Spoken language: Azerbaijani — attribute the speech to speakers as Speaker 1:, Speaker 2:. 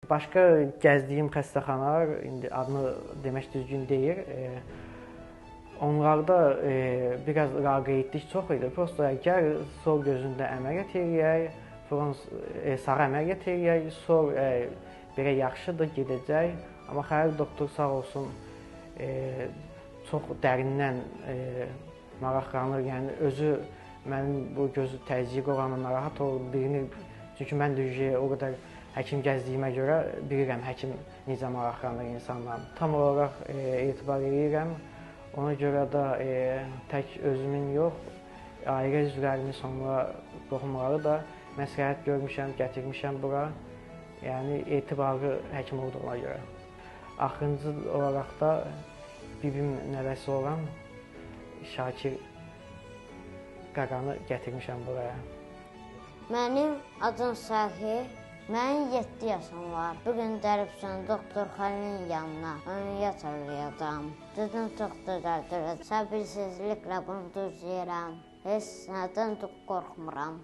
Speaker 1: Başqa gəzdiyim xəstəxanalar, indi adını demək düzgün deyil. Onlarda biraz laqeydlik çox idi. Prosta gəl sol gözündə əməliyyat eləyək, sarı əməliyyat eləyək, sol belə yaxşıdır, gedəcək. Amma Xəlil doktor sağ olsun çox dərindən maraqlanır. Yəni özü mənim bu gözü təzyiq olanı narahat olur. Çünki mən də o qədər həkim gəzdiyimə görə bilirəm həkim necə maraqlanır insanlarla. Tam olaraq etibar edirəm. Ona görə də tək özümün yox, ailə üzvlərimi, sonra qohumları da məsləhət görmüşəm, gətirmişəm bura. Yəni etibarlı həkim olduğuna görə. Axırıncı olaraq da bibim nəvəsi olan Şakir Qaqanı gətirmişəm buraya.
Speaker 2: Mənim adım Sahih, mənim 7 yaşım var. Bugün dəribsən doktor Xəlilin yanına əməliyyat eləyəcəm. Dedim çox gözəldir, səbirsizliklə bunu düzləyirəm. Heç nədən qorxmuram.